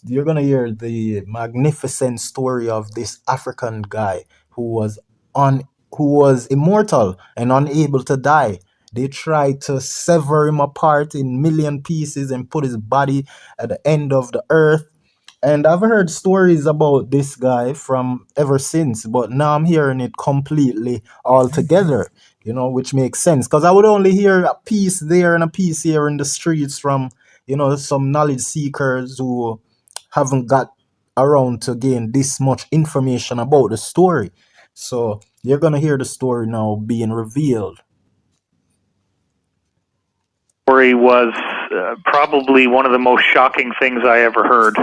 You're gonna hear the magnificent story of this African guy who was on who was immortal and unable to die. They tried to sever him apart in million pieces and put his body at the end of the earth. And I've heard stories about this guy from ever since, but now I'm hearing it completely all together, which makes sense. Because I would only hear a piece there and a piece here in the streets from, some knowledge seekers who haven't got around to gain this much information about the story. So you're going to hear the story now being revealed. Story was probably one of the most shocking things I ever heard.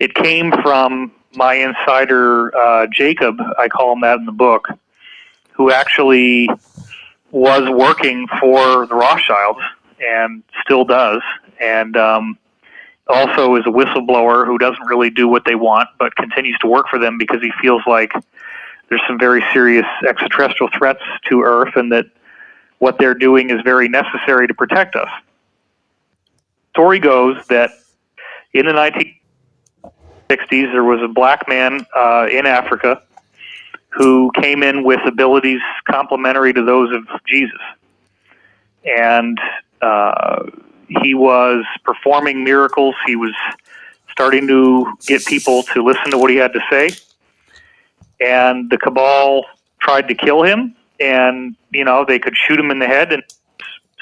It came from my insider, Jacob, I call him that in the book, who actually was working for the Rothschilds and still does, and also is a whistleblower who doesn't really do what they want, but continues to work for them because he feels like there's some very serious extraterrestrial threats to Earth and that what they're doing is very necessary to protect us. Story goes that in the 1960s, there was a black man in Africa who came in with abilities complementary to those of Jesus. And he was performing miracles. He was starting to get people to listen to what he had to say. And the cabal tried to kill him. And, they could shoot him in the head and his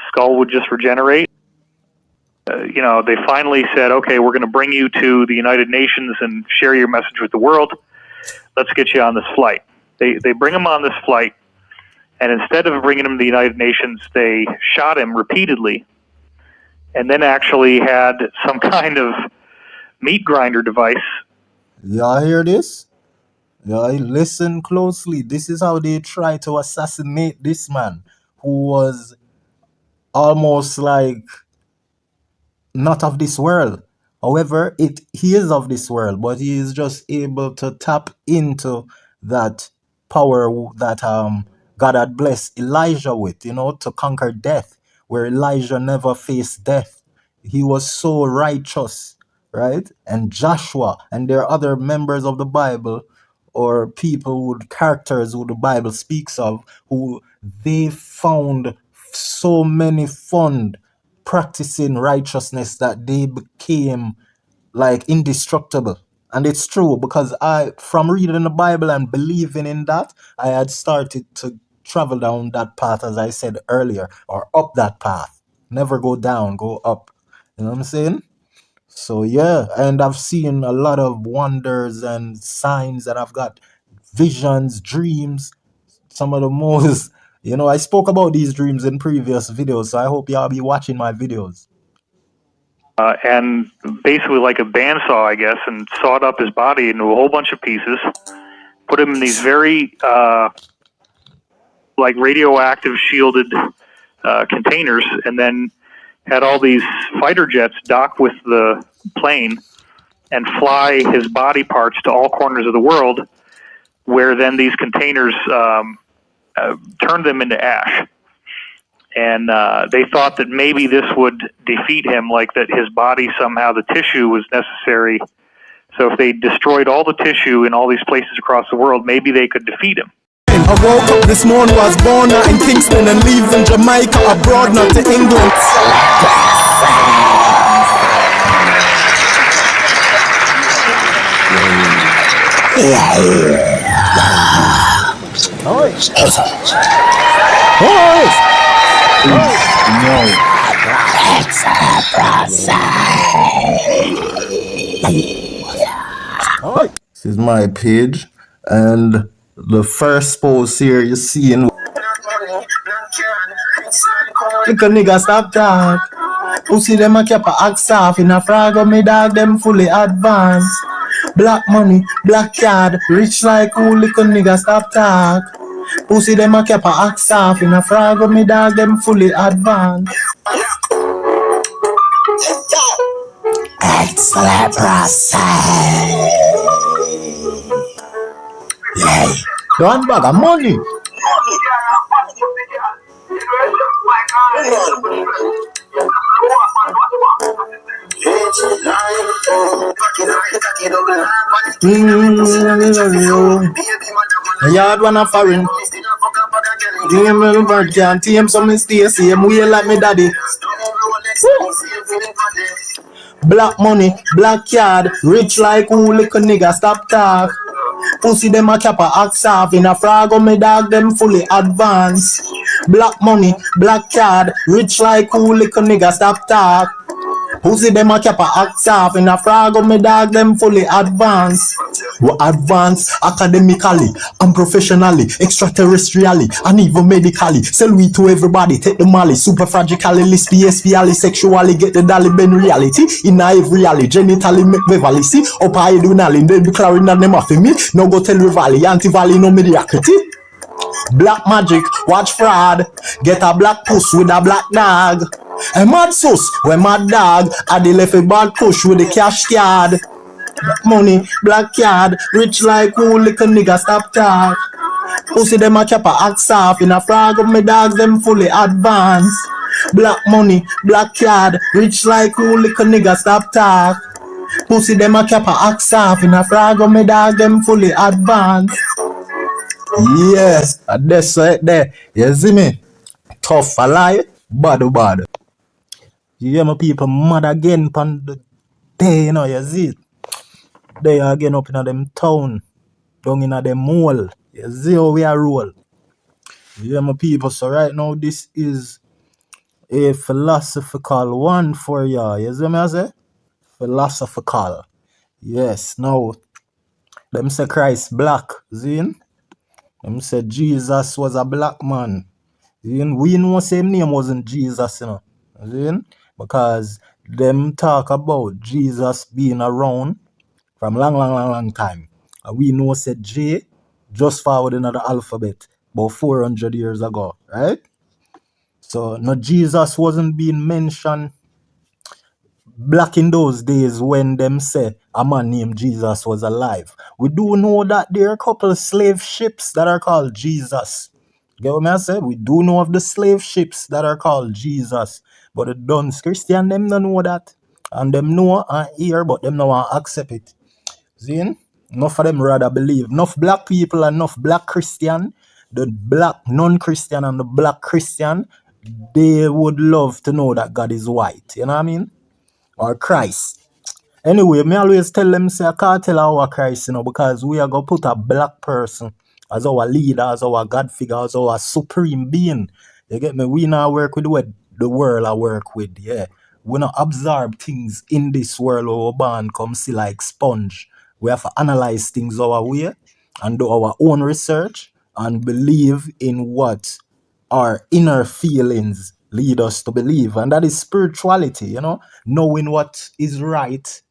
skull would just regenerate. They finally said, okay, we're going to bring you to the United Nations and share your message with the world. Let's get you on this flight. They bring him on this flight, and instead of bringing him to the United Nations, they shot him repeatedly and then actually had some kind of meat grinder device. Y'all hear this? Y'all listen closely. This is how they try to assassinate this man who was almost like not of this world. However, he is of this world, but he is just able to tap into that power that God had blessed Elijah with, to conquer death, where Elijah never faced death. He was so righteous, right? And Joshua, and there are other members of the Bible or people with characters who the Bible speaks of, who they found so many fun practicing righteousness that they became like indestructible. And it's true, because from reading the Bible and believing in that, I had started to travel down that path, as I said earlier, or up that path. Never go down, go up. You know what I'm saying? So yeah, and I've seen a lot of wonders and signs, and I've got visions, dreams, some of the most, I spoke about these dreams in previous videos, so I hope y'all be watching my videos. And basically like a bandsaw, I guess, and sawed up his body into a whole bunch of pieces, put him in these very like radioactive shielded containers, and then had all these fighter jets dock with the plane and fly his body parts to all corners of the world, where then these containers turned them into ash. And they thought that maybe this would defeat him, like that his body somehow, the tissue was necessary. So if they destroyed all the tissue in all these places across the world, maybe they could defeat him. I woke up this morning, was born out in Kingston and leaving Jamaica abroad, not to England. This is my page, and the first post here you see in little nigga stop talk. Pussy them a keep a axe off in a frag of me dog them fully advanced. Black money, black card, rich like who little nigga stop talk. Pussy them a keep a axe off in a frag of me dog them fully advanced. Excellent process. Yeah. One bag of money. Yard one a foreign. Game little bird can't tame some stay same way like me daddy. Black money, black card, rich like who lick a nigga, stop talk. Pussy them a cap a axe off in a frog on me dog them fully advanced. Black money, black card, rich like who lick a nigga, stop talk. Pussy them a cap a axe off in a frog on me dog them fully advanced. We advance academically and professionally, extraterrestrially and even medically. Sell we to everybody, take the molly, super fragically, list PSP, sexually, get the dolly ben reality. In every alley, genitally make Beverly see. Up high do nally, then be clearing that name off me. No go tell Rivali, anti-valley, no mediocrity. Black magic, watch fraud. Get a black puss with a black dog. A mad sus, when mad dog. Addi left a bad push with the cash card. Black money, black card, rich like who lick a nigga, stop talk. Pussy them a cap a axe off in a frog of me dogs, them fully advanced. Black money, black card, rich like who lick a nigga, stop talk. Pussy them a cap a axe off in a frog of me dogs, them fully advanced. Yes, that's right there. You see me? Tough a lie, bad o bad. You hear my people mad again pon the day, you know, you see it. They again up in them town, down in them mall. You see how we are roll. You hear my people? So right now this is a philosophical one for ya. You see me I say? Philosophical. Yes, now them say Christ black, see? Them say Jesus was a black man. See? We know same name wasn't Jesus, you know. See? Because them talk about Jesus being around from long time. And we know said J just forward another alphabet about 400 years ago, right? So no, Jesus wasn't being mentioned black in those days when them say a man named Jesus was alive. We do know that there are a couple of slave ships that are called Jesus. Get what I say? We do know of the slave ships that are called Jesus. But the Duns Christian, them don't know that. And them know and hear, but them don't want to accept it. See? Enough of them rather believe. Enough black people and enough black Christian, the black non-Christian and the black Christian, they would love to know that God is white. You know what I mean? Or Christ. Anyway, me always tell them, say, I can't tell our Christ, you know, because we are going to put a black person as our leader, as our God figure, as our supreme being. You get me? We now work with what the world I work with, yeah. We not absorb things in this world where we're born come see like sponge. We have to analyze things our way and do our own research and believe in what our inner feelings lead us to believe. And that is spirituality, you know, knowing what is right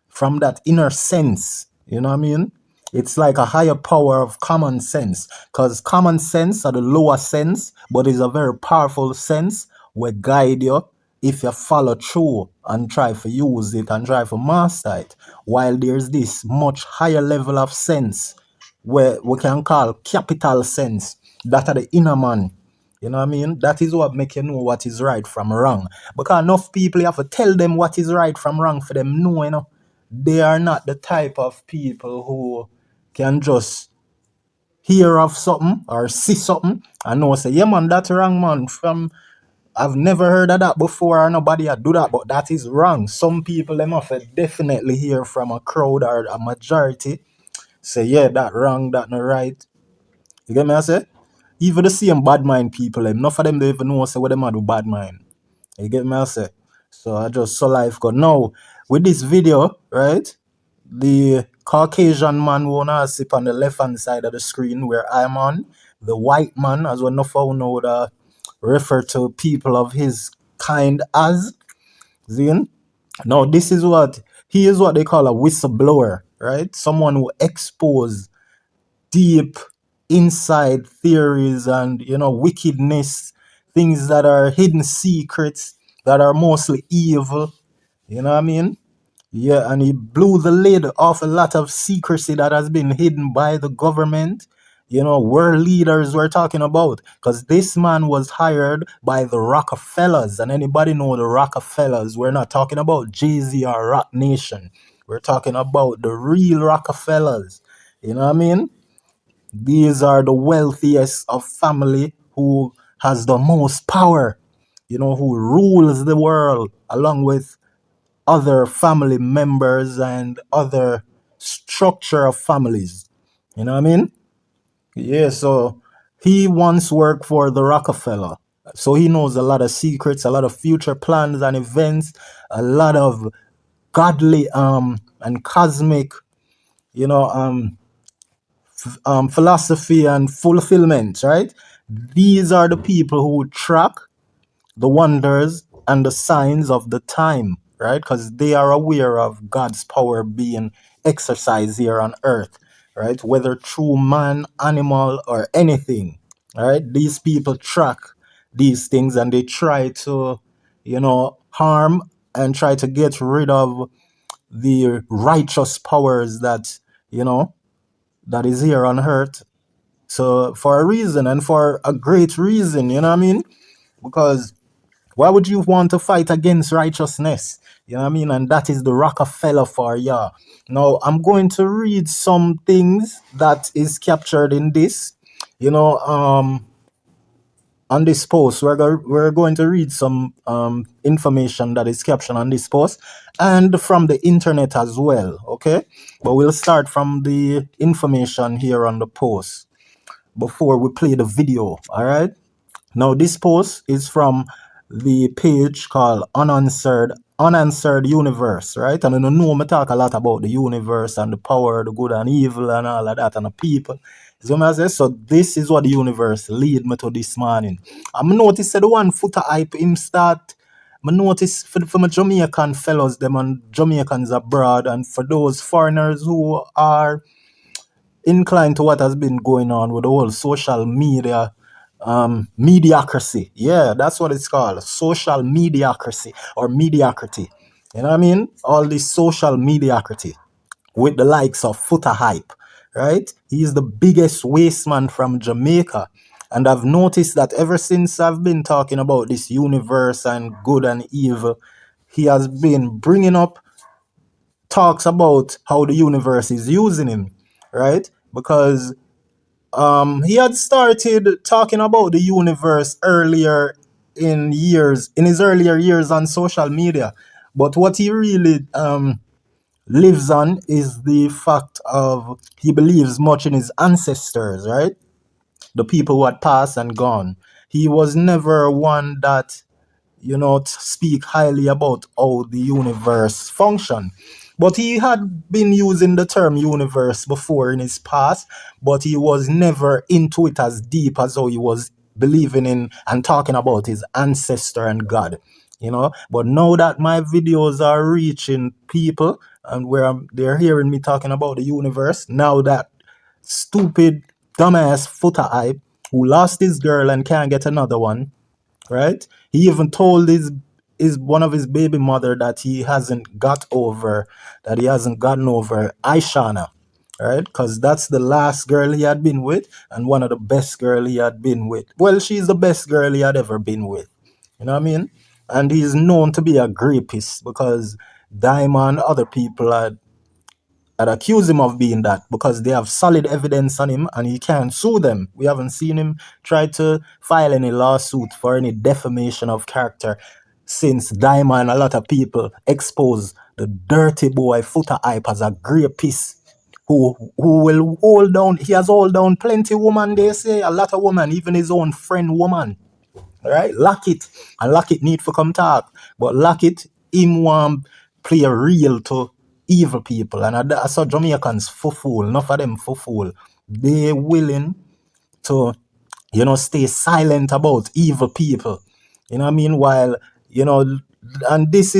from that inner sense. You know what I mean? It's like a higher power of common sense. Because common sense are the lower sense, but it's a very powerful sense will guide you if you follow through and try to use it and try to master it. While there's this much higher level of sense where we can call capital sense, that are the inner man. You know what I mean? That is what make you know what is right from wrong. Because enough people, you have to tell them what is right from wrong for them know, you know. They are not the type of people who can just hear of something or see something and know say, yeah man, that's wrong, man. I've never heard of that before or nobody had do that, but that is wrong. Some people them have to definitely hear from a crowd or a majority say, yeah, that wrong, that not right. You get me I say? Even the same bad mind people, enough of them don't even know say what them do bad mind. You get me I say? So I just saw life go. Now, with this video, right? The Caucasian man who wanna sit on the left hand side of the screen where I'm on, the white man, as we know refer to people of his kind as Zin. Now this is what he is what they call a whistleblower, right? Someone who expose deep inside theories and wickedness, things that are hidden secrets that are mostly evil. You know what I mean? Yeah, and he blew the lid off a lot of secrecy that has been hidden by the government. world leaders we're talking about, because this man was hired by the Rockefellers. And anybody know the Rockefellers? We're not talking about Jay-Z or Rock Nation. We're talking about the real Rockefellers. You know what I mean? These are the wealthiest of family who has the most power, who rules the world along with other family members and other structure of families. You know what I mean? Yeah, so he once worked for the Rockefeller. So he knows a lot of secrets, a lot of future plans and events, a lot of godly and cosmic, you know, philosophy and fulfillment, right? These are the people who track the wonders and the signs of the time, right? Because they are aware of God's power being exercised here on earth, right? Whether through man, animal, or anything, all right? These people track these things and they try to, harm and try to get rid of the righteous powers that, that is here on earth. So for a reason and for a great reason, you know what I mean? Because why would you want to fight against righteousness? You know what I mean? And that is the Rockefeller for ya. Now, I'm going to read some things that is captured in this, you know, on this post. We're going to read some information that is captured on this post and from the internet as well, okay? But we'll start from the information here on the post before we play the video, all right? Now, this post is from the page called Unanswered Universe, right? And I know me talk a lot about the universe and the power, the good and evil and all of that and the people. So, I say, so this is what the universe lead me to this morning. I noticed the one footer hype him start. I notice for my Jamaican fellows, them and Jamaicans abroad, and for those foreigners who are inclined to what has been going on with the whole social media mediocrity. Yeah, that's what it's called. Social mediocrity or mediocrity. You know what I mean? All this social mediocrity with the likes of Footer Hype, right? He's the biggest waste man from Jamaica. And I've noticed that ever since I've been talking about this universe and good and evil, he has been bringing up talks about how the universe is using him, right? Because he had started talking about the universe earlier in his earlier years on social media. But what he really lives on is the fact of he believes much in his ancestors, right? The people who had passed and gone. He was never one that speak highly about how the universe function. But he had been using the term universe before in his past, but he was never into it as deep as how he was believing in and talking about his ancestor and God. But now that my videos are reaching people and where they're hearing me talking about the universe, now that stupid dumbass Footer Hype who lost his girl and can't get another one, right? He even told his one of his baby mother that he hasn't gotten over Aishana, right? Because that's the last girl he had been with and one of the best girl he had been with. Well, she's the best girl he had ever been with. You know what I mean? And he's known to be a rapist because Diamond, other people had accused him of being that because they have solid evidence on him and he can't sue them. We haven't seen him try to file any lawsuit for any defamation of character since Diamond. A lot of people expose the dirty boy Footer Hype as a rapist who will hold down. He has hold down plenty woman. They say a lot of woman, even his own friend woman. Right? Lockett. And Lockett need for come talk. But Lockett, him want play real to evil people. And I saw Jamaicans for fool. Enough of them for fool. They willing to, stay silent about evil people. You know what I mean? While, and this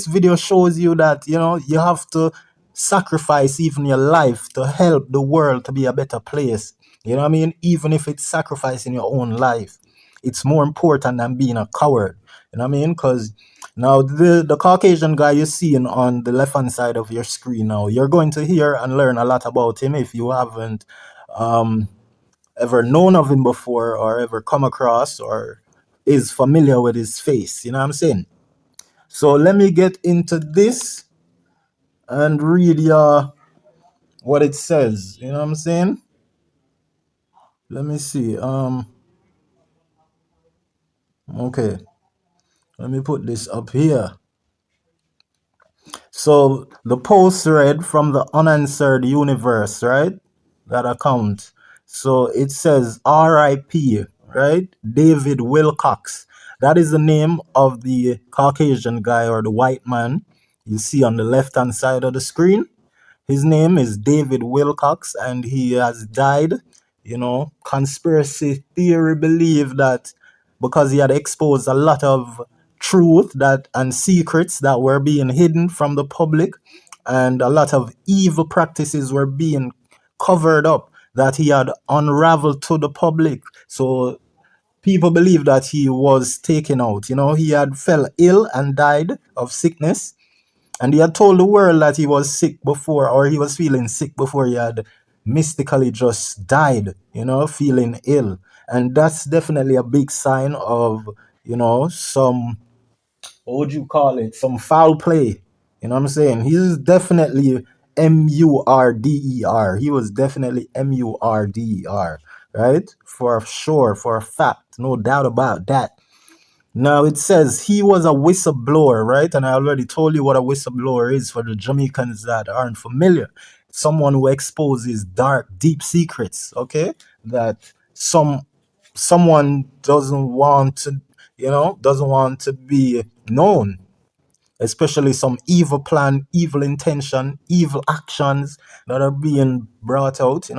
video shows you that, you have to sacrifice even your life to help the world to be a better place. You know what I mean? Even if it's sacrificing your own life. It's more important than being a coward. You know what I mean? Because now the Caucasian guy you're seeing on the left-hand side of your screen now, you're going to hear and learn a lot about him if you haven't ever known of him before or ever come across or is familiar with his face. You know what I'm saying? So let me get into this and read what it says. You know what I'm saying? Let me see. Okay. Let me put this up here. So the post read from the unanswered universe, right? That account. So it says RIP, right? David Wilcox. That is the name of the Caucasian guy or the white man you see on the left hand side of the screen. His name is David Wilcox and he has died. Conspiracy theory believe that because he had exposed a lot of truth that and secrets that were being hidden from the public and a lot of evil practices were being covered up that he had unraveled to the public. So people believe that he was taken out. He had fell ill and died of sickness, and he had told the world that he was sick before, or he was feeling sick before he had mystically just died, feeling ill. And that's definitely a big sign of, some, what would you call it? Some foul play. You know what I'm saying? He's definitely Murder. He was definitely Murder, right? For sure, for a fact. No doubt about that. Now it says he was a whistleblower, right? And I already told you what a whistleblower is for the Jamaicans that aren't familiar. Someone who exposes dark, deep secrets, okay? That someone doesn't want to be known, especially some evil plan, evil intention, evil actions that are being brought out.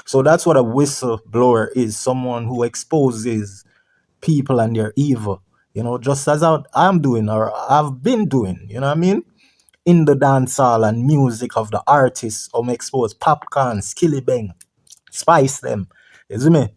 So that's what a whistleblower is, someone who exposes people and their evil, just as I'm doing or I've been doing, you know what I mean? In the dancehall and music of the artists, expose popcorn, skilly bang, spice them. You see me?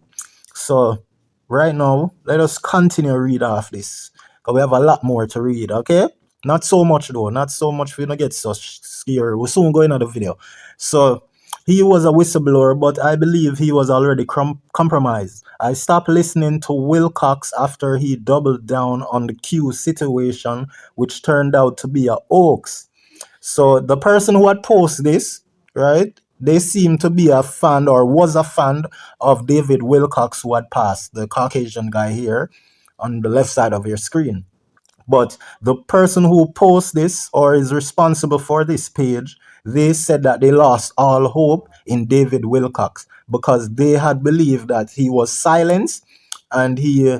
So right now, let us continue read off this. Because we have a lot more to read, okay? Not so much though, not so much we don't get so scary. We'll soon go into the video. So he was a whistleblower, but I believe he was already compromised. I stopped listening to Wilcox after he doubled down on the Q situation, which turned out to be a hoax. So the person who had posted this, right? They seem to be a fan or was a fan of David Wilcox, who had passed, the Caucasian guy here on the left side of your screen. But the person who posts this or is responsible for this page, they said that they lost all hope in David Wilcox because they had believed that he was silenced and he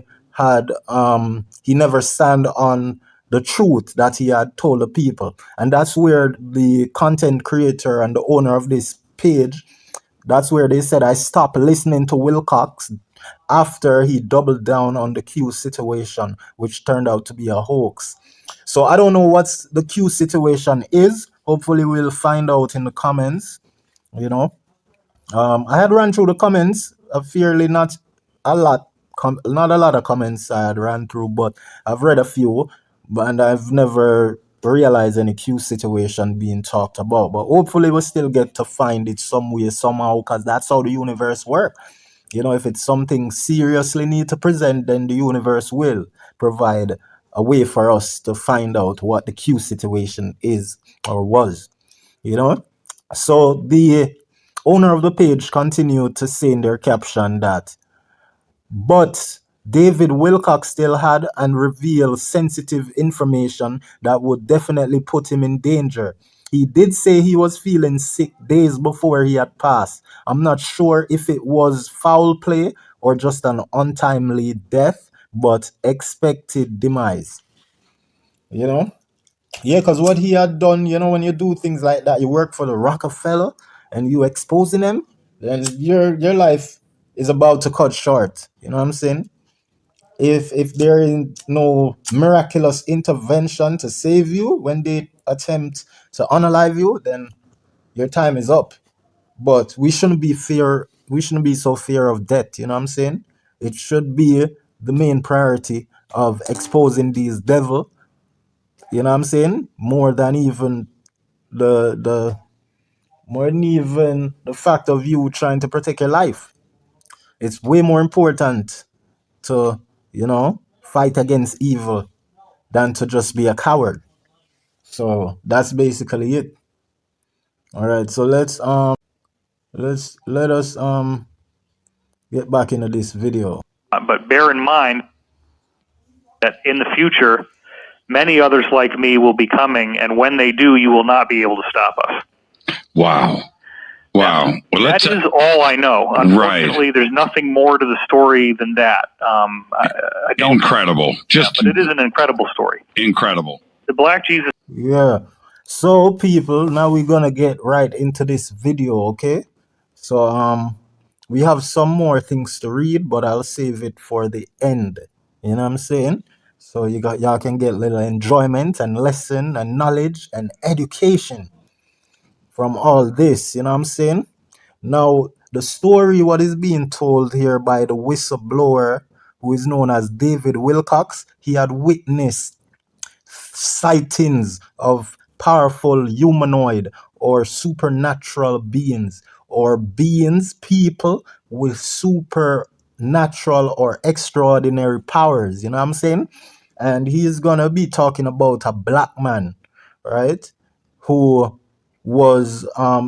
never stand on the truth that he had told the people. And that's where the content creator and the owner of this page, that's where they said I stopped listening to Wilcox after he doubled down on the Q situation, which turned out to be a hoax. So I don't know what the Q situation is. Hopefully we'll find out in the comments. I had run through the comments, fairly not a lot, not a lot of comments I had ran through, but I've read a few, and I've never realized any Q situation being talked about. But hopefully we'll still get to find it some way, somehow, because that's how the universe works. If it's something seriously need to present, then the universe will provide a way for us to find out what the Q situation is or was, you know. So the owner of the page continued to say in their caption that, but David Wilcox still had and revealed sensitive information that would definitely put him in danger. He did say he was feeling sick days before he had passed. I'm not sure if it was foul play or just an untimely death, but expected demise. You know? Yeah, because what he had done, when you do things like that, you work for the Rockefeller and you exposing them, then your life is about to cut short. You know what I'm saying? If there is no miraculous intervention to save you when they attempt to unalive you, then your time is up. But we shouldn't be so fear of death, you know what I'm saying? It should be the main priority of exposing these devil, you know what I'm saying? More than even the fact of you trying to protect your life. It's way more important to, fight against evil than to just be a coward. So that's basically it. All right, so let us get back into this video. But bear in mind that in the future, many others like me will be coming, and when they do, you will not be able to stop us. Wow. Wow. Well, that is all I know. Unfortunately, there's nothing more to the story than that. I don't. Incredible. But it is an incredible story. Incredible. The Black Jesus. Yeah. So people, now we're gonna get right into this video, okay? So we have some more things to read, but I'll save it for the end. You know what I'm saying? So y'all can get little enjoyment and lesson and knowledge and education from all this, you know what I'm saying? Now, the story, what is being told here by the whistleblower, who is known as David Wilcox, he had witnessed sightings of powerful humanoid or supernatural beings, or people with supernatural or extraordinary powers, you know what I'm saying? And he's gonna be talking about a black man, right, who was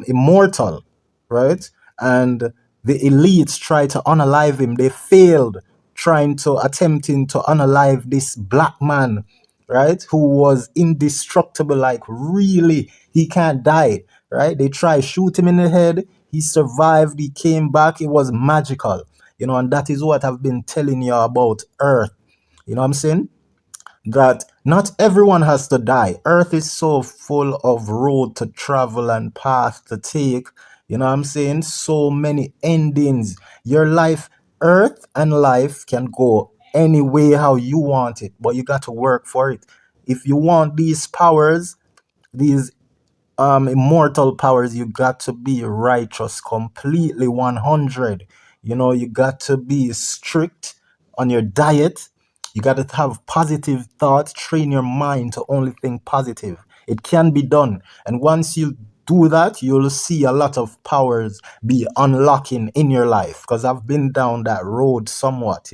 immortal, right? And the elites tried to unalive him. They failed attempting to unalive this black man, right? Who was indestructible, like really, he can't die, right? They tried shoot him in the head. He survived. He came back. It was magical, and that is what I've been telling you about Earth. You know what I'm saying? That not everyone has to die. Earth is so full of road to travel and path to take. You know what I'm saying? So many endings. Your life, Earth and life can go any way how you want it, but you got to work for it. If you want these powers, these immortal powers, you got to be righteous completely 100. You got to be strict on your diet. You got to have positive thoughts, train your mind to only think positive. It can be done, and once you do that, you'll see a lot of powers be unlocking in your life, because I've been down that road somewhat,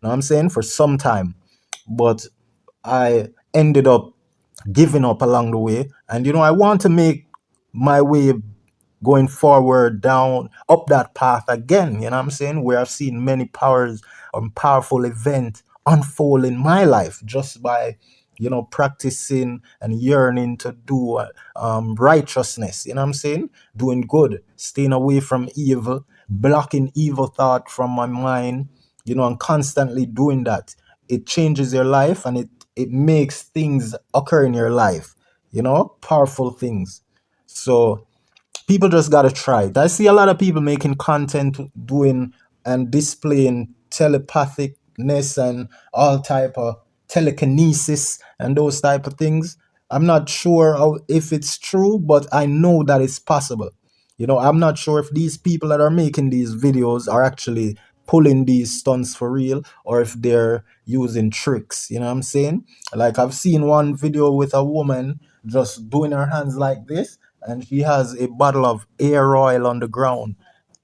I'm saying, for some time, but I ended up giving up along the way. And I want to make my way going forward down up that path again, you know what I'm saying, where I've seen many powerful events unfold in my life just by practicing and yearning to do righteousness, you know what I'm saying, doing good, staying away from evil, blocking evil thought from my mind, and constantly doing that. It changes your life, and it makes things occur in your life, powerful things. So people just gotta try it. I see a lot of people making content, doing and displaying telepathicness and all type of telekinesis and those type of things. I'm not sure if it's true, but I know that it's possible. I'm not sure if these people that are making these videos are actually pulling these stunts for real, or if they're using tricks, you know what I'm saying? Like, I've seen one video with a woman just doing her hands like this, and she has a bottle of air oil on the ground,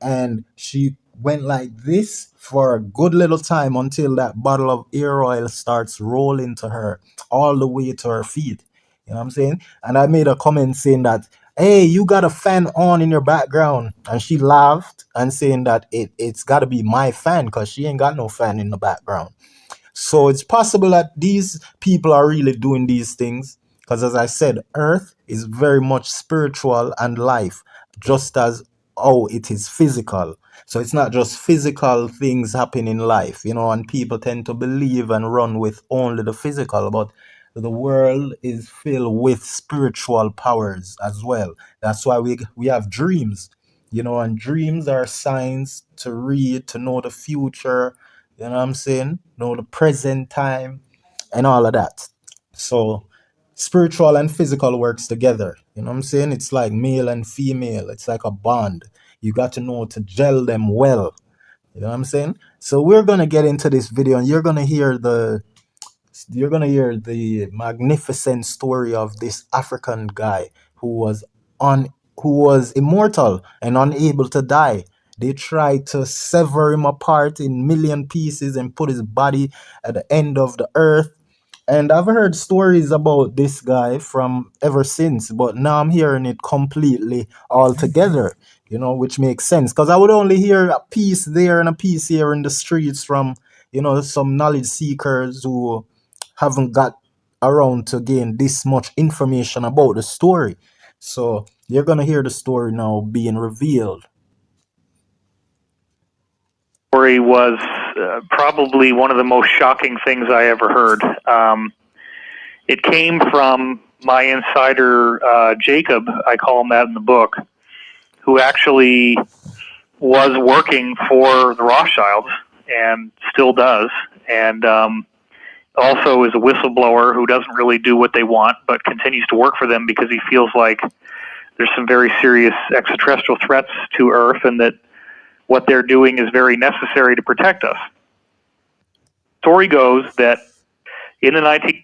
and she went like this for a good little time until that bottle of air oil starts rolling to her all the way to her feet. You know what I'm saying? And I made a comment saying that, hey, you got a fan on in your background. And she laughed and saying that it's got to be my fan, because she ain't got no fan in the background. So it's possible that these people are really doing these things, because, as I said, Earth is very much spiritual and life, just as it is physical. So it's not just physical things happen in life, and people tend to believe and run with only the physical, but the world is filled with spiritual powers as well. That's why we have dreams, and dreams are signs to read, to know the future, you know what I'm saying, know the present time and all of that. So spiritual and physical works together, you know what I'm saying? It's like male and female, it's like a bond. You got to know to gel them well, you know what I'm saying? So we're going to get into this video, and you're going to hear the magnificent story of this African guy who was immortal and unable to die. They tried to sever him apart in million pieces and put his body at the end of the earth. And I've heard stories about this guy from ever since, but now I'm hearing it completely all together, which makes sense. Because I would only hear a piece there and a piece here in the streets from, some knowledge seekers who haven't got around to gain this much information about the story. So you're going to hear the story now being revealed. Story was probably one of the most shocking things I ever heard. It came from my insider, Jacob, I call him that in the book, who actually was working for the Rothschilds and still does, and also is a whistleblower who doesn't really do what they want but continues to work for them because he feels like there's some very serious extraterrestrial threats to Earth and that what they're doing is very necessary to protect us. Story goes that in the 19...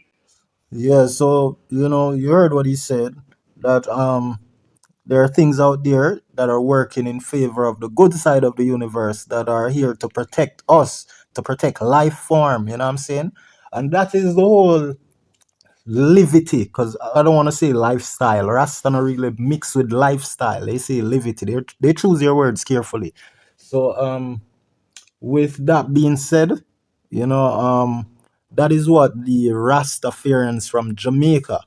Yeah, so you heard what he said, that there are things out there that are working in favor of the good side of the universe, that are here to protect us, to protect life form, you know what I'm saying? And that is the whole livity, because I don't want to say lifestyle. Rasta not really mix with lifestyle. They say livity. They choose their words carefully. So with that being said, that is what the Rastafarians from Jamaica,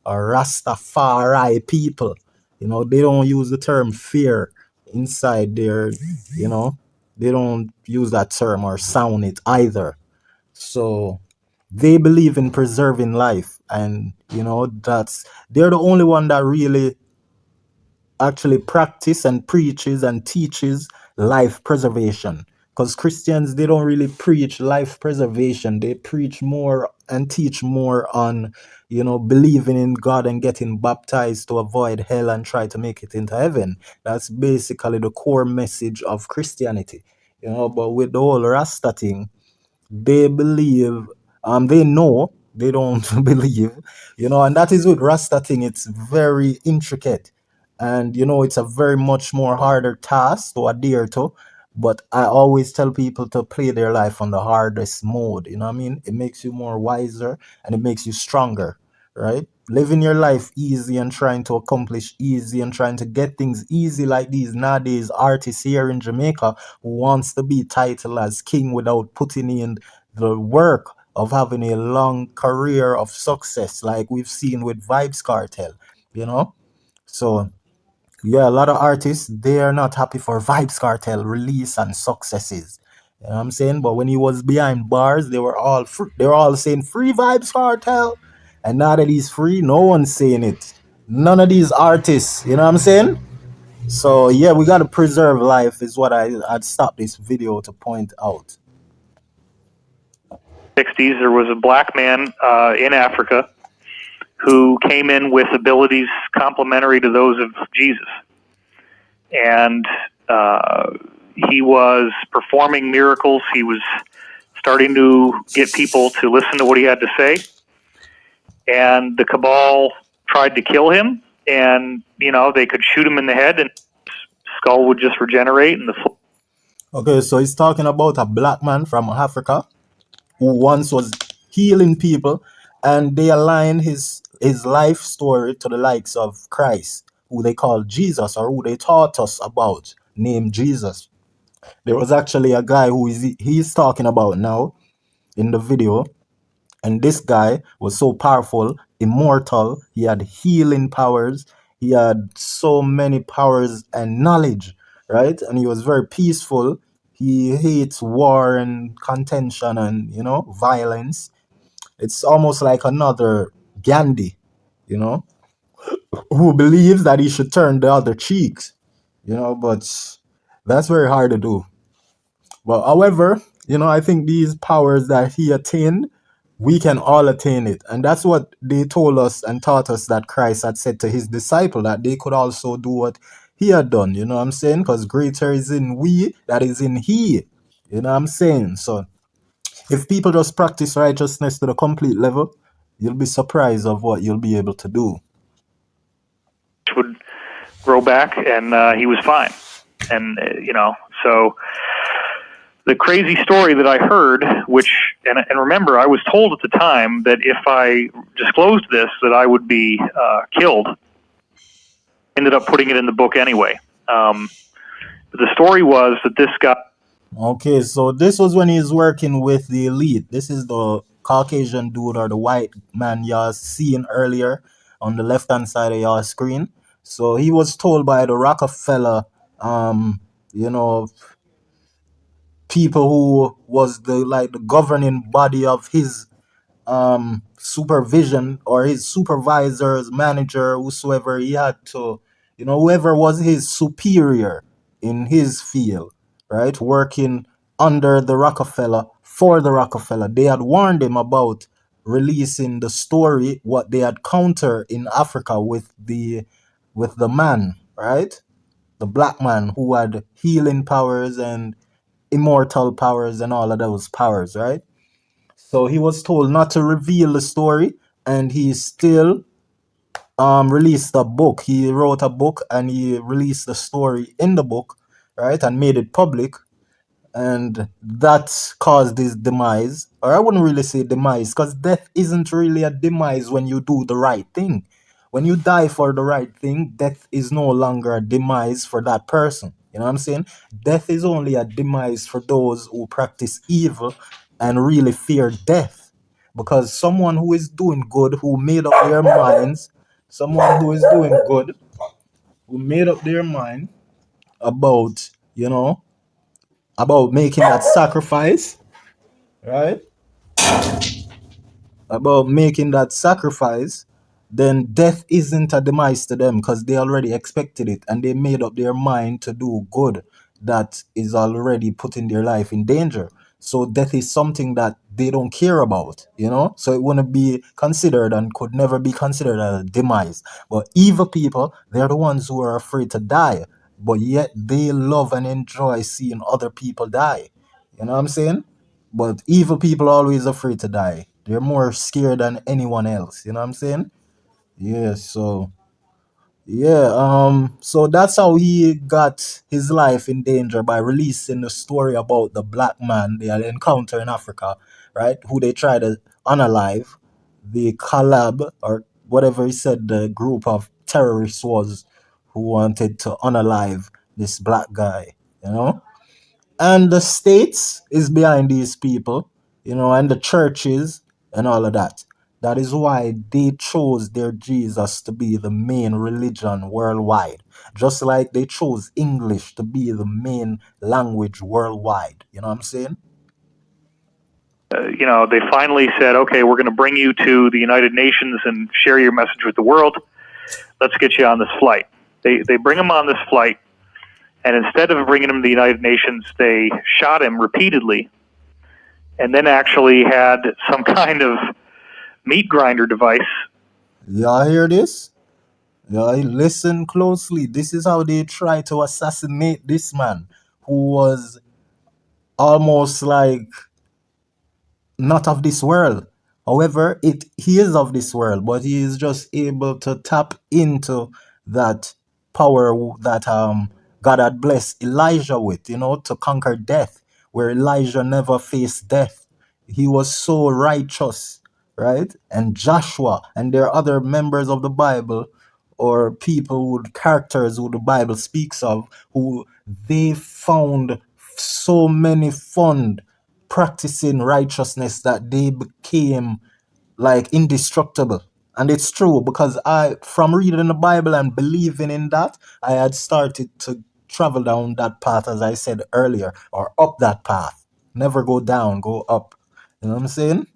or Rastafari people, they don't use the term fear inside their, they don't use that term or sound it either. So they believe in preserving life, and they're the only one that really actually practice and preaches and teaches life preservation. Because Christians, they don't really preach life preservation. They preach more and teach more on, believing in God and getting baptized to avoid hell and try to make it into heaven. That's basically the core message of Christianity. But with the whole Rasta thing, they believe, they know, they don't believe, and that is with Rasta thing. It's very intricate, and it's a very much more harder task to adhere to. But I always tell people to play their life on the hardest mode. You know what I mean? It makes you more wiser and it makes you stronger, right? Living your life easy and trying to accomplish easy and trying to get things easy, like these nowadays artists here in Jamaica who wants to be titled as king without putting in the work of having a long career of success, like we've seen with Vybz Kartel, So yeah, a lot of artists, they are not happy for Vybz Kartel release and successes. You know what I'm saying? But when he was behind bars, they were all they were all saying free Vybz Kartel. And now that he's free, no one's saying it. None of these artists, you know what I'm saying? So yeah, we gotta preserve life is what I'd stop this video to point out. 60s, there was a black man in Africa who came in with abilities complementary to those of Jesus. And he was performing miracles. He was starting to get people to listen to what he had to say. And the cabal tried to kill him, and, they could shoot him in the head and his skull would just regenerate. Okay, so he's talking about a black man from Africa who once was healing people, and they aligned his life story to the likes of Christ, who they call Jesus, or who they taught us about, named Jesus. There was actually a guy who he's talking about now in the video, and this guy was so powerful, immortal. He had healing powers. He had so many powers and knowledge, right? And he was very peaceful. He hates war and contention and, violence. It's almost like another Gandhi, who believes that he should turn the other cheeks, but that's very hard to do. But however, I think these powers that he attained, we can all attain it. And that's what they told us and taught us, that Christ had said to his disciple, that they could also do what he had done. You know what I'm saying? Because greater is in we that is in he. You know what I'm saying? So if people just practice righteousness to the complete level, you'll be surprised of what you'll be able to do. Would grow back, and he was fine. And, so the crazy story that I heard, and remember, I was told at the time that if I disclosed this, that I would be killed. Ended up putting it in the book anyway. But the story was that this guy. Okay, so this was when he's working with the elite. This is the Caucasian dude or the white man y'all seen earlier on the left hand side of your screen. So he was told by the Rockefeller, you know, people who was the governing body of his supervision, or his supervisors, manager, whosoever he had to, whoever was his superior in his field, right? Working under the Rockefeller, for the Rockefeller. They had warned him about releasing the story, what they had countered in Africa with the man, right? The black man who had healing powers and immortal powers and all of those powers, right? So he was told not to reveal the story, and he still released a book. He wrote a book and he released the story in the book, right, and made it public. And that caused his demise. Or I wouldn't really say demise, because death isn't really a demise when you do the right thing. When you die for the right thing, death is no longer a demise for that person. You know what I'm saying? Death is only a demise for those who practice evil and really fear death. Because someone who is doing good, who made up their minds, someone who is doing good, who made up their mind about, about making that sacrifice, right? About making that sacrifice, then death isn't a demise to them, because they already expected it and they made up their mind to do good that is already putting their life in danger. So death is something that they don't care about, so it wouldn't be considered and could never be considered a demise. But evil people, they're the ones who are afraid to die, but yet they love and enjoy seeing other people die. You know what I'm saying? But evil people are always afraid to die. They're more scared than anyone else. You know what I'm saying? Yeah, so that's how he got his life in danger, by releasing the story about the black man they had encountered in Africa, right? Who they tried to unalive. The collab, or whatever he said the group of terrorists was, who wanted to unalive this black guy, you know? And the states is behind these people, and the churches and all of that. That is why they chose their Jesus to be the main religion worldwide, just like they chose English to be the main language worldwide. You know what I'm saying? They finally said, okay, we're going to bring you to the United Nations and share your message with the world. Let's get you on this flight. They bring him on this flight, and instead of bringing him to the United Nations, they shot him repeatedly, and then actually had some kind of meat grinder device. Y'all hear this? Y'all listen closely. This is how they try to assassinate this man, who was almost like not of this world. However, he is of this world, but he is just able to tap into that power that God had blessed Elijah with, to conquer death, where Elijah never faced death. He was so righteous, right? And Joshua, and there are other members of the Bible, or people with characters who the Bible speaks of, who they found so many fun practicing righteousness that they became like indestructible. And it's true, because from reading the Bible and believing in that, I had started to travel down that path, as I said earlier, or up that path. Never go down, go up. You know what I'm saying?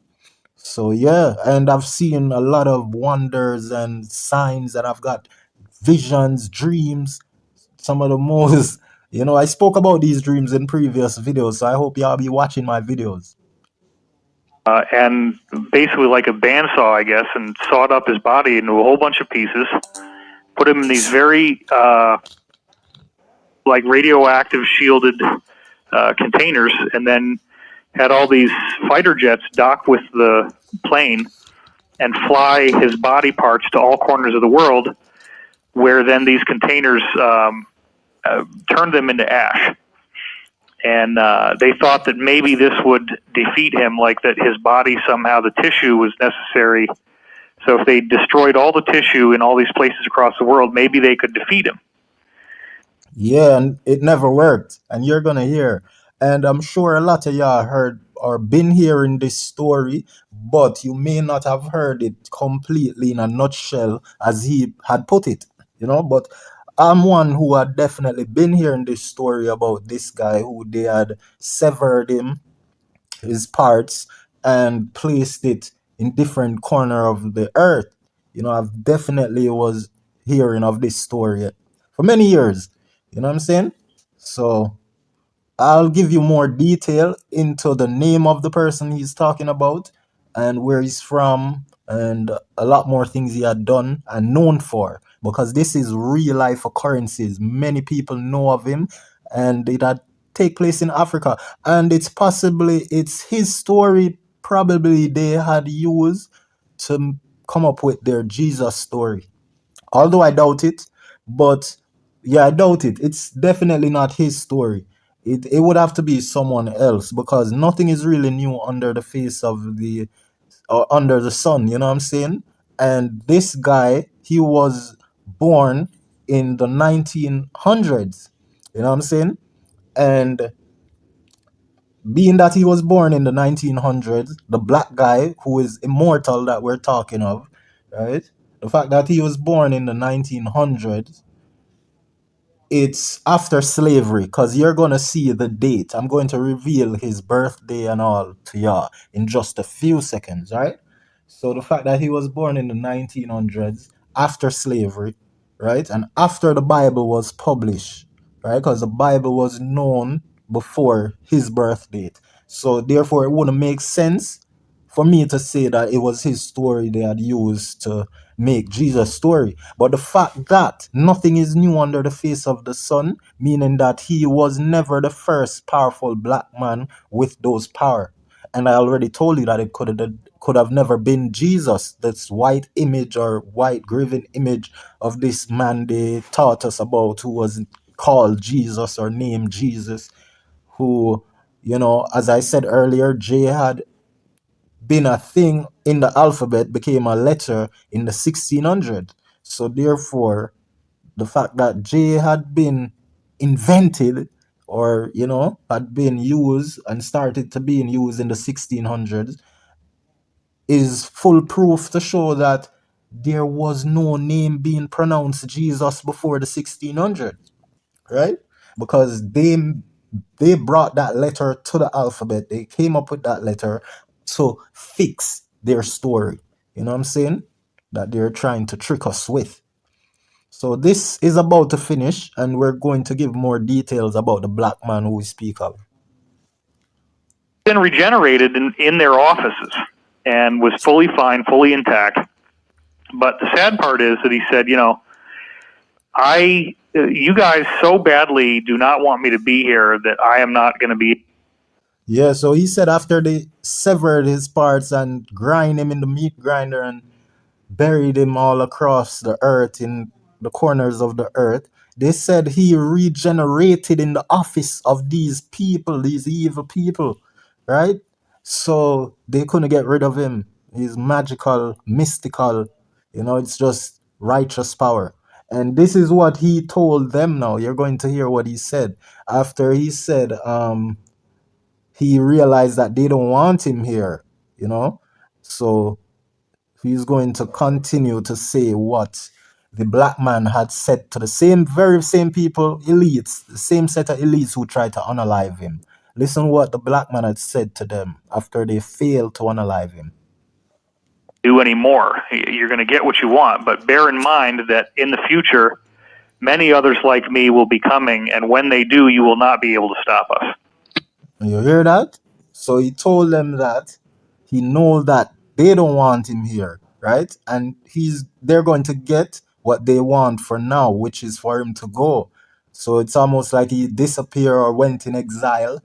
So yeah, and I've seen a lot of wonders and signs, and I've got visions, dreams, some of the most, I spoke about these dreams in previous videos, so I hope y'all be watching my videos. And basically like a bandsaw, I guess, and sawed up his body into a whole bunch of pieces, put him in these very like radioactive shielded containers, and then had all these fighter jets dock with the plane and fly his body parts to all corners of the world, where then these containers turned them into ash. And they thought that maybe this would defeat him, like that his body somehow, the tissue was necessary. So if they destroyed all the tissue in all these places across the world, maybe they could defeat him. Yeah, and it never worked. And you're gonna hear. And I'm sure a lot of y'all heard or been hearing this story, but you may not have heard it completely in a nutshell as he had put it, But I'm one who had definitely been hearing this story about this guy who they had severed his parts and placed it in different corner of the earth. I've definitely was hearing of this story for many years. You know what I'm saying? So I'll give you more detail into the name of the person he's talking about and where he's from and a lot more things he had done and known for because this is real life occurrences. Many people know of him and it had take place in Africa and it's his story probably they had used to come up with their Jesus story. Although I doubt it, but yeah, I doubt it. It's definitely not his story. It would have to be someone else because nothing is really new under the face of the or under the sun, you know what I'm saying? And this guy, he was born in the 1900s, you know what I'm saying? And being that he was born in the 1900s, the black guy who is immortal that we're talking of, right? The fact that he was born in the 1900s, it's after slavery because you're going to see the date. I'm going to reveal his birthday and all to y'all in just a few seconds, right? So the fact that he was born in the 1900s after slavery, right? And after the Bible was published, right? Because the Bible was known before his birth date. So therefore, it wouldn't make sense for me to say that it was his story they had used to make Jesus' story. But the fact that nothing is new under the face of the sun, meaning that he was never the first powerful black man with those power. And I already told you that it could have never been Jesus, this white image or white graven image of this man they taught us about who was called Jesus or named Jesus, who, as I said earlier, J had been a thing in the alphabet, became a letter in the 1600s. So therefore, the fact that J had been invented or, had been used and started to being used in the 1600s is full proof to show that there was no name being pronounced Jesus before the 1600s, right? Because they brought that letter to the alphabet. They came up with that letter to fix their story. You know what I'm saying? That they're trying to trick us with. So this is about to finish, and we're going to give more details about the black man who we speak of. Been regenerated in their offices and was fully fine, fully intact. But the sad part is that he said, you guys so badly do not want me to be here that I am not going to be. Yeah, so he said after they severed his parts and grind him in the meat grinder and buried him all across the earth in the corners of the earth, they said he regenerated in the office of these people, these evil people, right? So they couldn't get rid of him. He's magical, mystical, it's just righteous power. And this is what he told them now. You're going to hear what he said. After he said, he realized that they don't want him here, So he's going to continue to say what the black man had said to the very same people, elites, the same set of elites who tried to unalive him. Listen what the black man had said to them after they failed to unalive him. Do anymore. You're going to get what you want, but bear in mind that in the future, many others like me will be coming, and when they do, you will not be able to stop us. You hear that? So he told them that he knows that they don't want him here, right? And they're going to get what they want for now, which is for him to go. So it's almost like he disappeared or went in exile,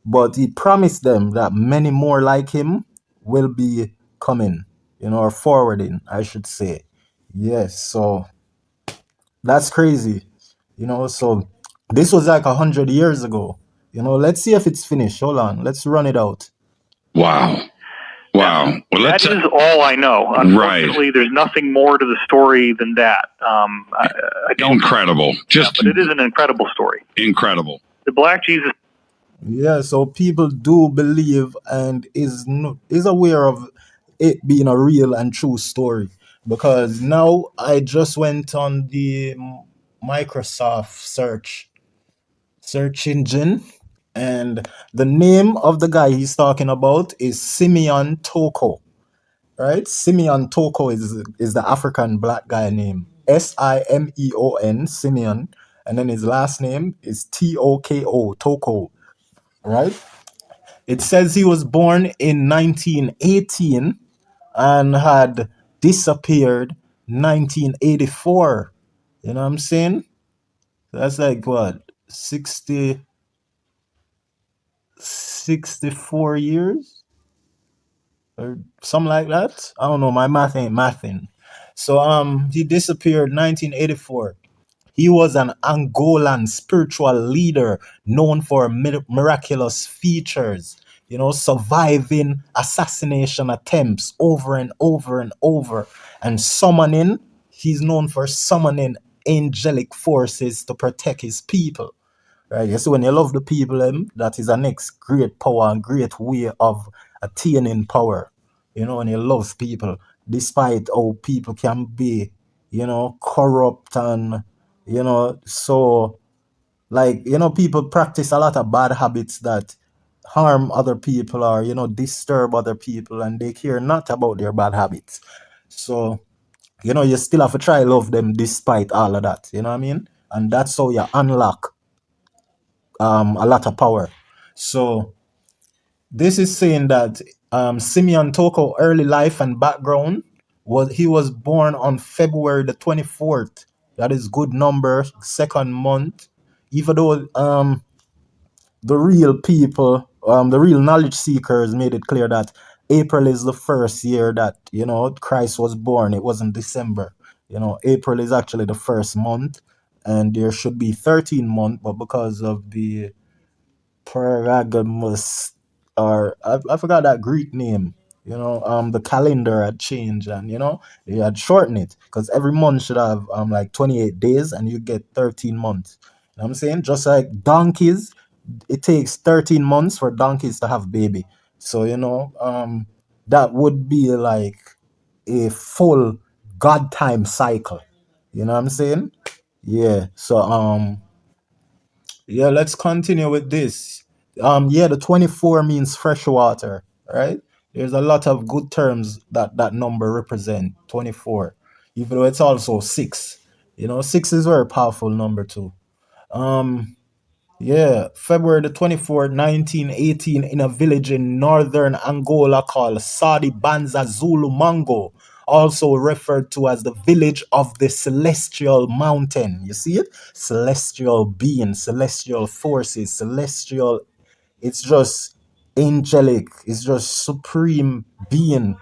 But he promised them that many more like him will be coming, or forwarding, I should say. Yes, so that's crazy. So this was like 100 years ago. Let's see if it's finished. Hold on, let's run it out. Wow. Wow. Well, That is all I know. Unfortunately, there's nothing more to the story than that. I don't. Incredible. But it is an incredible story. Incredible. The Black Jesus. Yeah, so people do believe and is aware of it being a real and true story, because now I just went on the Microsoft search engine, and the name of the guy he's talking about is Simeon Toko, right? Simeon Toko is the African black guy name. Simeon, Simeon, and then his last name is Toko, Toko, right? It says he was born in 1918 and had disappeared 1984. You know what I'm saying? That's like what, 64 years or something like that. I don't know. My math ain't mathing. So he disappeared 1984. He was an Angolan spiritual leader known for miraculous features, surviving assassination attempts over and over and over, and summoning. He's known for summoning angelic forces to protect his people. Right? You see, when you love the people, that is the next great power and great way of attaining power. When you love people, despite how people can be, corrupt and, so like, people practice a lot of bad habits that harm other people or, disturb other people, and they care not about their bad habits. So, you still have to try love them despite all of that. You know what I mean? And that's how you unlock a lot of power. So this is saying that Simeon Toko early life and background he was born on February the 24th. That is good number, second month. Even though the real people, the real knowledge seekers made it clear that April is the first year that, Christ was born. It wasn't December. April is actually the first month, and there should be 13 months, but because of the Paragamus, or I forgot that Greek name. The calendar had changed, and they had shortened it because every month should have like 28 days, and you get 13 months. You know what I'm saying? Just like donkeys, it takes 13 months for donkeys to have baby. So that would be like a full God time cycle. You know what I'm saying? Yeah. So yeah, let's continue with this. Yeah, the 24 means fresh water, right? There's a lot of good terms that number represent, 24. Even though it's also 6. 6 is a very powerful number too. Yeah, February the 24th, 1918, in a village in northern Angola called Sadi Banza Zulu Mango, also referred to as the village of the celestial mountain. You see it? Celestial being, celestial forces, celestial, it's just angelic, it's just supreme being.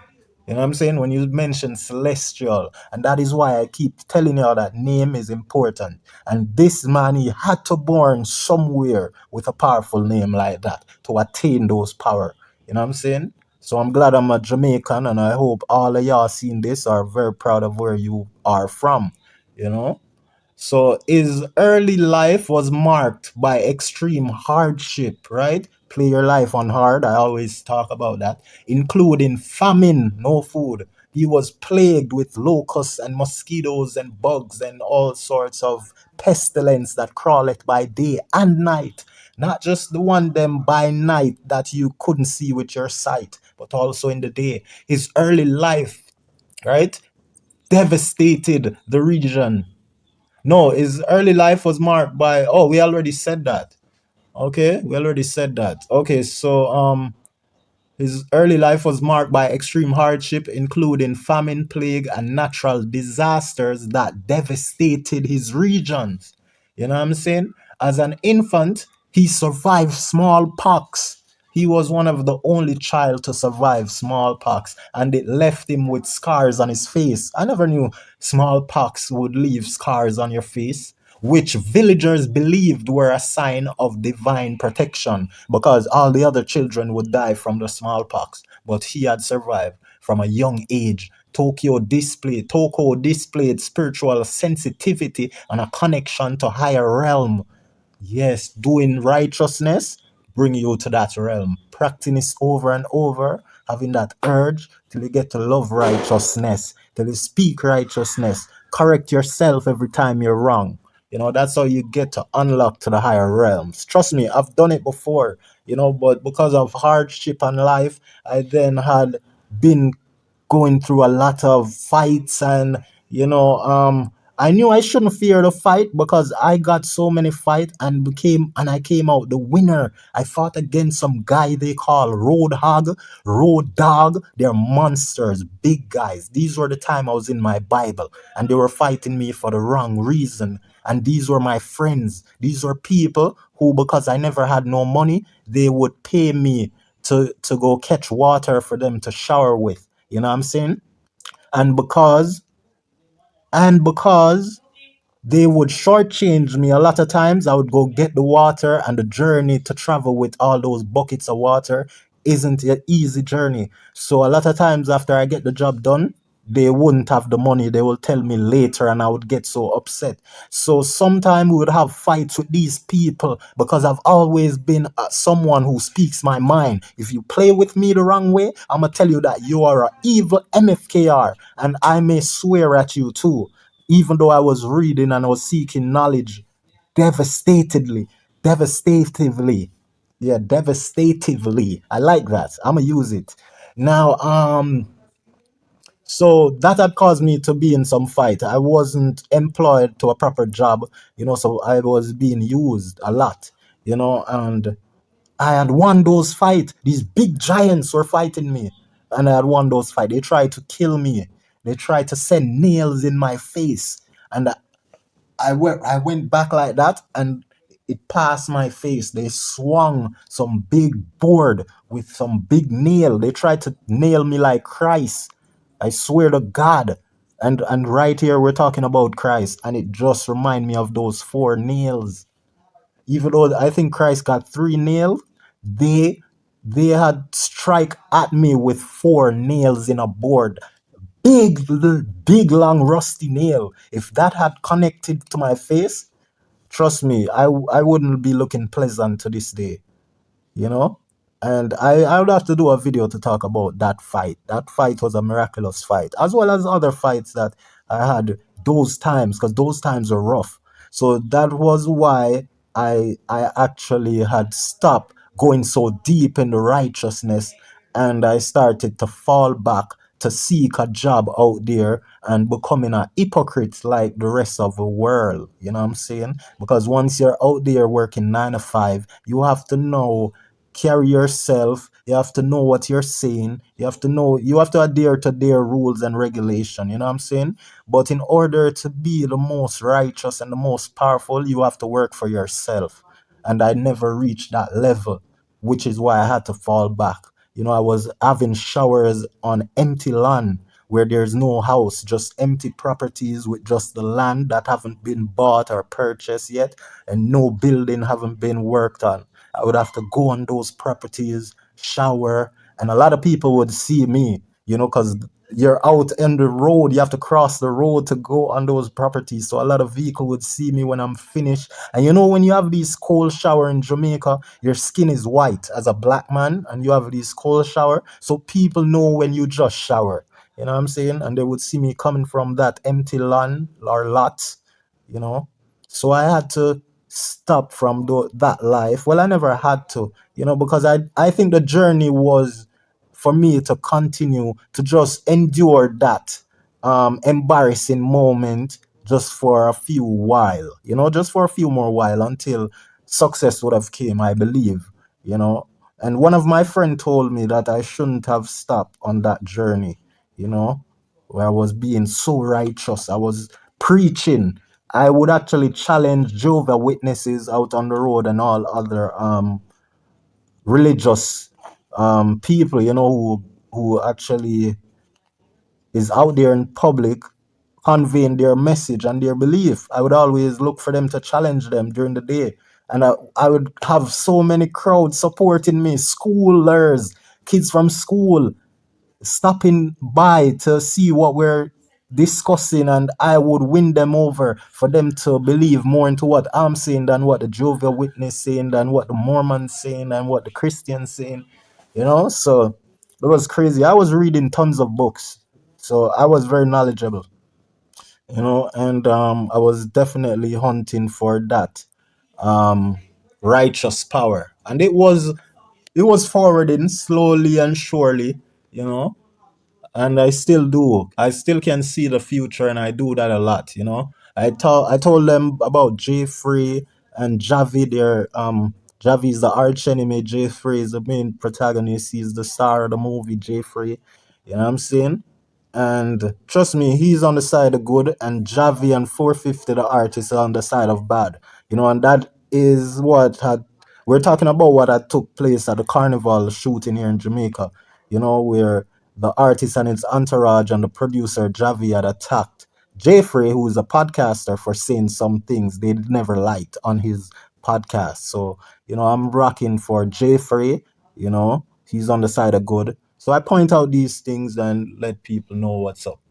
You know what I'm saying? When you mention celestial, and that is why I keep telling you that name is important. And this man, he had to born somewhere with a powerful name like that to attain those power. You know what I'm saying? So I'm glad I'm a Jamaican, and I hope all of y'all seeing this are very proud of where you are from. So his early life was marked by extreme hardship, right? Play your life on hard. I always talk about that, including famine, no food. He was plagued with locusts and mosquitoes and bugs and all sorts of pestilence that crawleth by day and night. Not just the one them by night that you couldn't see with your sight, but also in the day. His early life, right, devastated the region. No, his early life was marked by, oh, we already said that. Okay, we already said that. Okay, so his early life was marked by extreme hardship, including famine, plague, and natural disasters that devastated his regions. You know what I'm saying? As an infant, he survived smallpox. He was one of the only child to survive smallpox, and it left him with scars on his face. I never knew smallpox would leave scars on your face. which villagers believed were a sign of divine protection because all the other children would die from the smallpox, but he had survived from a young age. Toko displayed spiritual sensitivity and a connection to higher realm. Yes, doing righteousness bring you to that realm. Practice over and over, having that urge till you get to love righteousness, till you speak righteousness, correct yourself every time you're wrong. That's how you get to unlock to the higher realms. Trust me, I've done it before, but because of hardship and life, I then had been going through a lot of fights, and I knew I shouldn't fear the fight because I got so many fights and I came out the winner. I fought against some guy they call road dog. They're monsters, big guys. These were the time I was in my Bible, and they were fighting me for the wrong reason. And these were my friends. These were people who, because I never had no money, they would pay me to go catch water for them to shower with. You know what I'm saying? And because they would shortchange me a lot of times, I would go get the water, and the journey to travel with all those buckets of water isn't an easy journey. So a lot of times after I get the job done, they wouldn't have the money. They will tell me later, and I would get so upset. So sometimes we would have fights with these people because I've always been someone who speaks my mind. If you play with me the wrong way, I'm gonna tell you that you are an evil MFKR, and I may swear at you too. Even though I was reading and I was seeking knowledge devastatively. Yeah, devastatively. I like that. I'm gonna use it. Now, so that had caused me to be in some fight. I wasn't employed to a proper job, so I was being used a lot, and I had won those fights. These big giants were fighting me, and I had won those fights. They tried to kill me. They tried to send nails in my face, and I went back like that, and it passed my face. They swung some big board with some big nail. They tried to nail me like Christ. I swear to God. And right here we're talking about Christ, and it just remind me of those four nails. Even though I think Christ got three nails, they they had strike at me with four nails in a board. Big long rusty nail. If that had connected to my face, trust me, I wouldn't be looking pleasant to this day, you know? And I would have to do a video to talk about that fight. That fight was a miraculous fight, as well as other fights that I had those times, because those times were rough. So that was why I actually had stopped going so deep in the righteousness, and I started to fall back to seek a job out there and becoming a hypocrite like the rest of the world. You know what I'm saying? Because once you're out there working 9 to 5, you have to know, carry yourself. You have to know what you're saying. You have to adhere to their rules and regulation. You know what I'm saying? But in order to be the most righteous and the most powerful, you have to work for yourself. And I never reached that level, which is why I had to fall back. I was having showers on empty land where there's no house, just empty properties with just the land that haven't been bought or purchased yet, and no building haven't been worked on. I would have to go on those properties, shower, and a lot of people would see me, because you're out in the road. You have to cross the road to go on those properties. So a lot of people would see me when I'm finished. And when you have these cold shower in Jamaica, your skin is white as a black man, and you have these cold shower. So people know when you just shower. You know what I'm saying? And they would see me coming from that empty land or lot, you know. So I had to stop from that life. Well, I never had to, because I think the journey was for me to continue to just endure that embarrassing moment just for a few while, just for a few more while until success would have came, I believe, you know. And one of my friend told me that I shouldn't have stopped on that journey, where I was being so righteous. I was preaching. I would actually challenge Jehovah Witnesses out on the road and all other religious people, who actually is out there in public conveying their message and their belief. I would always look for them to challenge them during the day. And I would have so many crowds supporting me, schoolers, kids from school, stopping by to see what we're discussing, and I would win them over for them to believe more into what I'm saying than what the Jehovah Witness saying, than what the Mormons saying, and what the Christians saying. So it was crazy. I was reading tons of books, so I was very knowledgeable. And I was definitely hunting for that righteous power, and it was forwarding slowly and surely, you know and I still do. I still can see the future, and I do that a lot. I told them about J Free and Javi. Javi is the arch enemy. J Free is the main protagonist. He's the star of the movie. J Free. You know what I'm saying? And trust me, he's on the side of good, and Javi and 450, the artist, are on the side of bad. And that is what had we're talking about, what had took place at the carnival shooting here in Jamaica. Where the artist and his entourage and the producer Javi had attacked Jeffrey, who is a podcaster, for saying some things they never liked on his podcast. So, I'm rocking for Jeffrey. He's on the side of good. So I point out these things and let people know what's up.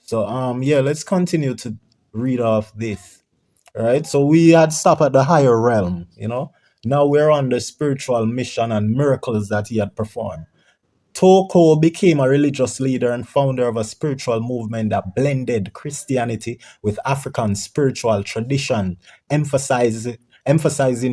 So yeah, let's continue to read off this. All right. So we had stopped at the higher realm. Now we're on the spiritual mission and miracles that he had performed. Toko became a religious leader and founder of a spiritual movement that blended Christianity with African spiritual tradition, emphasizing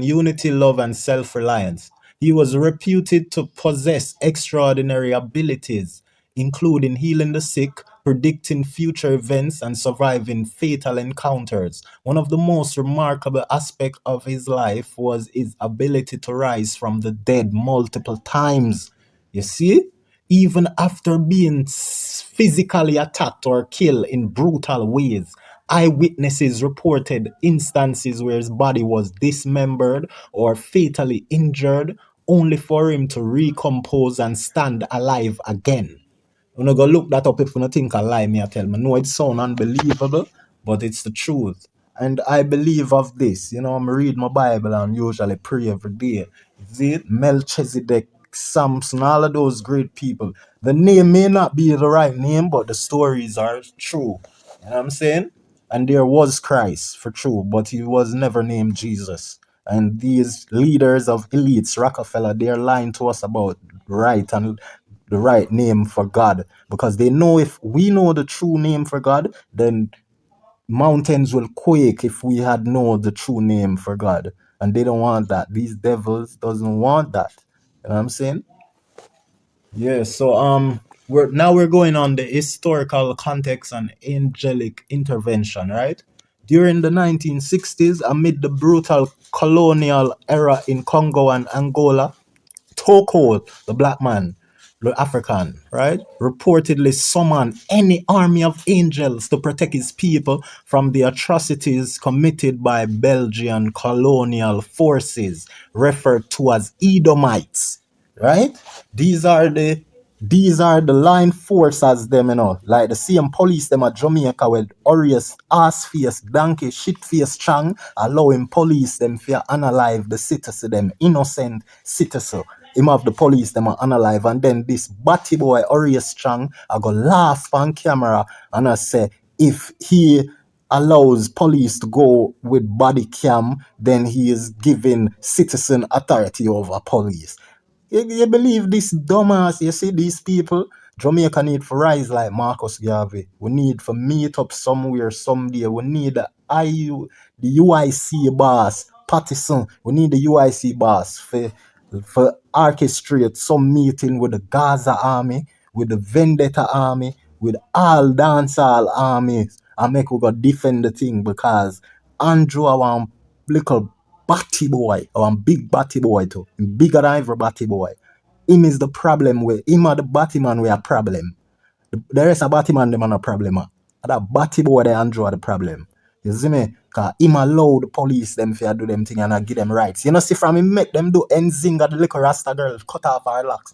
unity, love, and self reliance. He was reputed to possess extraordinary abilities, including healing the sick, predicting future events, and surviving fatal encounters. One of the most remarkable aspects of his life was his ability to rise from the dead multiple times. You see? Even after being physically attacked or killed in brutal ways, eyewitnesses reported instances where his body was dismembered or fatally injured, only for him to recompose and stand alive again. You know, go look that up if you don't think I lie, me I tell me. No, it sound unbelievable, but it's the truth. And I believe of this. I'm read my Bible and usually pray every day. See it? Melchizedek, Samson, all of those great people. The name may not be the right name, but the stories are true. You know what I'm saying? And there was Christ, for true, but he was never named Jesus. And these leaders of elites, Rockefeller, they're lying to us about right and the right name for God, because they know if we know the true name for God, then mountains will quake if we had known the true name for God. And they don't want that. These devils doesn't want that. You know what I'm saying? Yeah, so we're going on the historical context and angelic intervention, right? During the 1960s, amid the brutal colonial era in Congo and Angola, Toko, the black man, the African, right, reportedly summoned any army of angels to protect his people from the atrocities committed by Belgian colonial forces, referred to as Edomites, right? These are the line forces them, like the same police them at Jamaica with Orius, ass face, donkey, shit face strong, allowing police them to unalive the citizen, them innocent citizen. Him have the police them unalive, and then this batty boy Orius Strong I go laugh on camera and I say, if he allows police to go with body cam, then he is giving citizen authority over police. You believe this dumbass? You see these people? Jamaica need for rise like Marcus Garvey. We need for meet up somewhere someday. We need the UIC boss, Pattison. We need the UIC boss for orchestrate some meeting with the Gaza army, with the Vendetta army, with all dancehall armies, and make we go defend the thing, because Andrew I want little batty boy, or big batty boy too. Bigger than every batty boy. Him is the problem with him are the batty man with a problem. The rest of batty man them are a problem. That batty boy the Andrew are the problem. You see me? Cause him allow the police them to do them thing and I give them rights. You know, see from him make them do Nzinga, the little Rasta girl cut off her locks.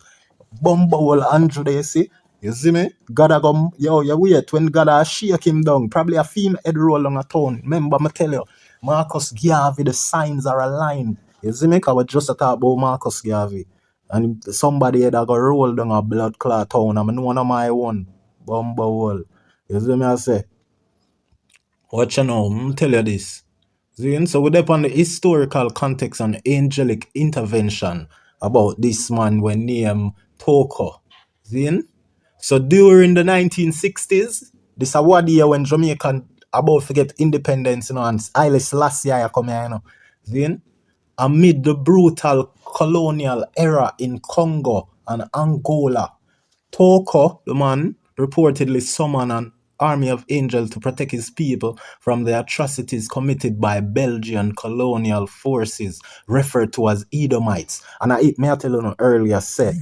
Bumble Andrew, they see. You see me? God a go, yo, you wait when God a shake him down. Probably a female head roll on a town. Remember, me tell you, Marcus Garvey, the signs are aligned. You see me? Cause we just talk about Marcus Garvey. And somebody that go roll down a blood clot town. I'm one of my own. Bumble. You see me? I say, what you know? Tell you this. See, so we depend on the historical context and angelic intervention about this man when named Toko. See? So during the 1960s, this a what year when Jamaica about to get independence, and Haile Selassie come here, See? Amid the brutal colonial era in Congo and Angola, Toko, the man, reportedly summoned an army of angels to protect his people from the atrocities committed by Belgian colonial forces, referred to as Edomites. And may I tell you earlier, said,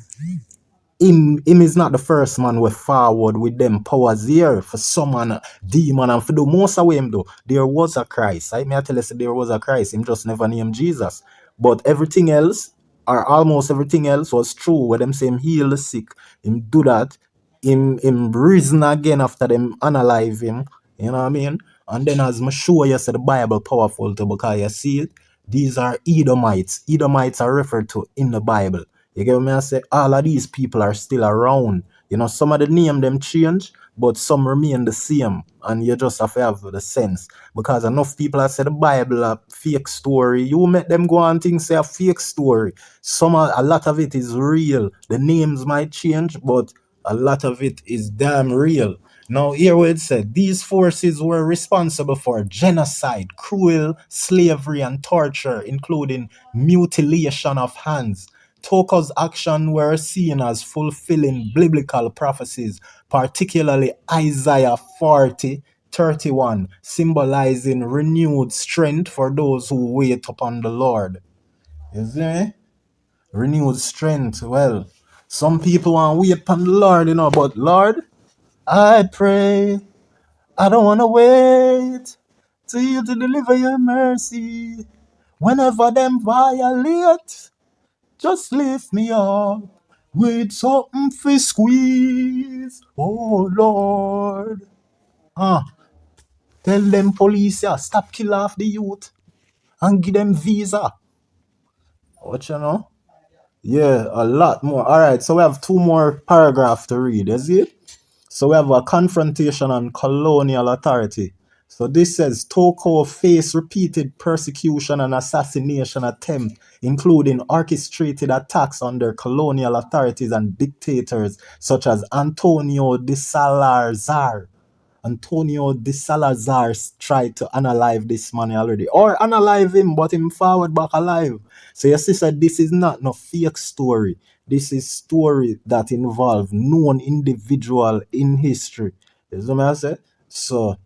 him is not the first man we forward with them powers here for summon demon and for do most of him though. There was a Christ. I may tell you there was a Christ. Him just never named Jesus. But everything else, or almost everything else, was true. Where them say him heal the sick, him do that, him risen again after them unalive him. You know what I mean? And then as me show you, say the Bible powerful too, because you see it, these are Edomites. Edomites are referred to in the Bible. You get me? I say all of these people are still around. You know, some of the name them change, but some remain the same. And you just have to have the sense. Because enough people have said the Bible a fake story. You make them go on things say a fake story. A lot of it is real. The names might change, but a lot of it is damn real. Now, here what it said, these forces were responsible for genocide, cruel slavery, and torture, including mutilation of hands. Toko's actions were seen as fulfilling biblical prophecies, particularly Isaiah 40:31, symbolizing renewed strength for those who wait upon the Lord. You see me? Renewed strength. Well, some people want to wait upon the Lord, but Lord, I pray, I don't want to wait till you to deliver your mercy. Whenever them violate, just lift me up with something for squeeze. Oh Lord. Tell them police, stop kill off the youth and give them visa. What you know? Yeah, a lot more. Alright, so we have two more paragraphs to read, is it? So we have a confrontation on colonial authority. So this says Toko faced repeated persecution and assassination attempts, including orchestrated attacks under colonial authorities and dictators such as Antonio de Salazar. Antonio de Salazar tried to unalive this man already. Or unalive him, but him forward back alive. So your sister, this is not no fake story. This is story that involve known individual in history. You know what I say? So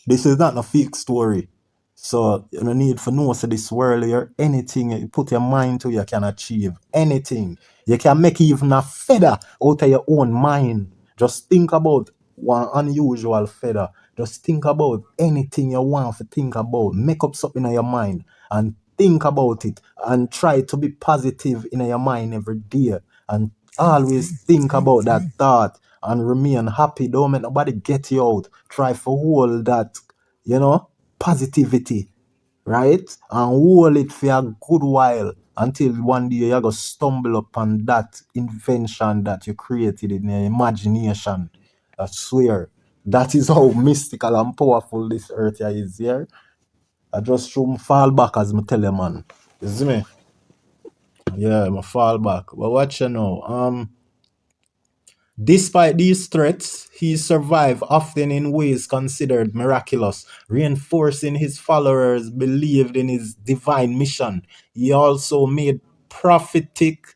this is not a fake story. So you don't need for know so this world here, anything you put your mind to, you can achieve. Anything. You can make even a feather out of your own mind. Just think about one unusual feather. Just think about anything you want to think about. Make up something in your mind and think about it and try to be positive in your mind every day. And always think about that thought and remain happy. Don't make nobody get you out. Try for hold that, positivity, right? And hold it for a good while until one day you're going to stumble upon that invention that you created in your imagination. I swear. That is how mystical and powerful this earth here is here. I just shouldn't fall back as I tell you, man. You see me? Yeah, I fall back. But what you know? Despite these threats, he survived often in ways considered miraculous, reinforcing his followers believed in his divine mission. He also made prophetic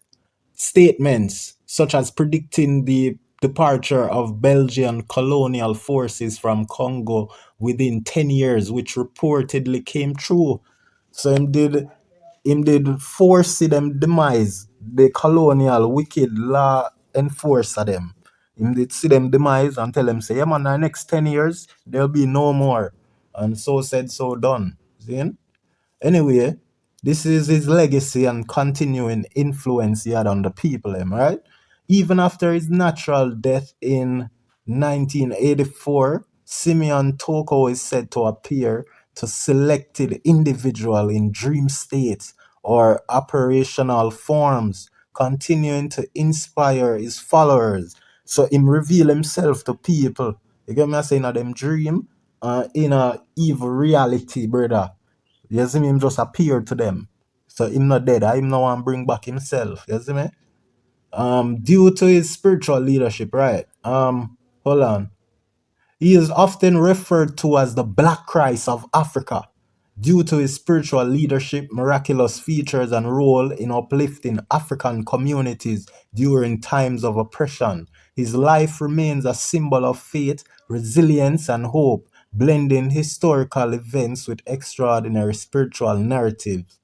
statements, such as predicting the departure of Belgian colonial forces from Congo within 10 years, which reportedly came true. So him did force them demise the colonial wicked law enforcer them. Him did see them demise and tell them say, yeah man, in the next 10 years there'll be no more. And so said, so done. See? Anyway, this is his legacy and continuing influence he had on the people, right? Even after his natural death in 1984, Simeon Toko is said to appear to selected individual in dream states or operational forms, continuing to inspire his followers. So him reveal himself to people. You get me saying them dream in a evil reality, brother. You see me, him just appear to them. So him not dead. Him no one bring back himself. You see me? Due to his spiritual leadership, right? Hold on. He is often referred to as the Black Christ of Africa due to his spiritual leadership, miraculous features, and role in uplifting African communities during times of oppression. His life remains a symbol of faith, resilience, and hope, blending historical events with extraordinary spiritual narratives.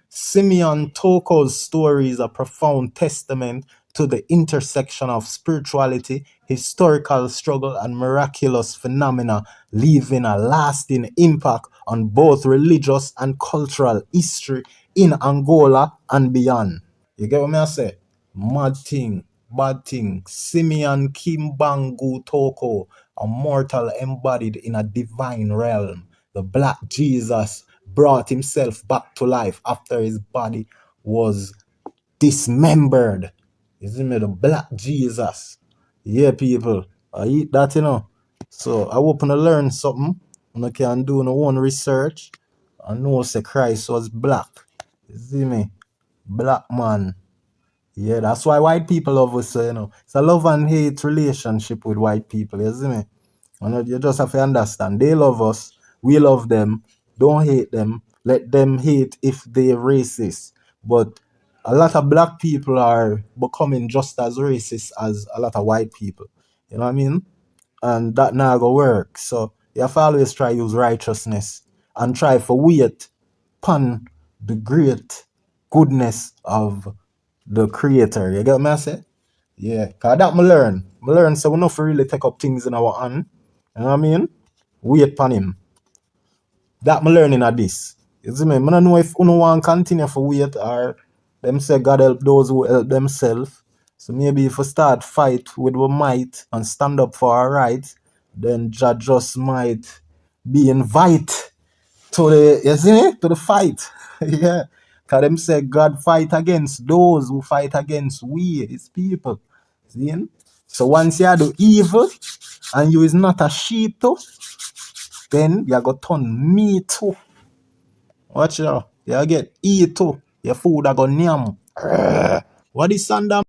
Simeon Toko's story is a profound testament to the intersection of spirituality, historical struggle, and miraculous phenomena, leaving a lasting impact on both religious and cultural history in Angola and beyond. You get what me I say? Mad thing, bad thing. Simeon Kimbangu Toko, a mortal embodied in a divine realm. The Black Jesus brought himself back to life after his body was dismembered. You see me? The Black Jesus. Yeah, people. I eat that, you know. So I hope you learn something. You can do your own research. I know say Christ was black. You see me? Black man. Yeah, that's why white people love us, you know. It's a love and hate relationship with white people, you see me? You just have to understand. They love us, we love them. Don't hate them. Let them hate if they're racist. But a lot of black people are becoming just as racist as a lot of white people. You know what I mean? And that not gonna work. So you have to always try use righteousness and try for wait upon the great goodness of the creator. You get me I say? Yeah, cause that me learn. Me learn so we not really take up things in our hand. You know what I mean? Wait upon him. That me learning at this. You see me? I don't know if you want to continue for wait or them say God help those who help themselves. So maybe if we start fight with our might and stand up for our rights, then Jah just might be invited to the, you see, to the fight. Yeah. Cause them say God fight against those who fight against we, his people. See? So once you do evil and you is not a sheep too, then you go turn me too. Watch out. You get eat too. Your food a go nyam. What is Sandam?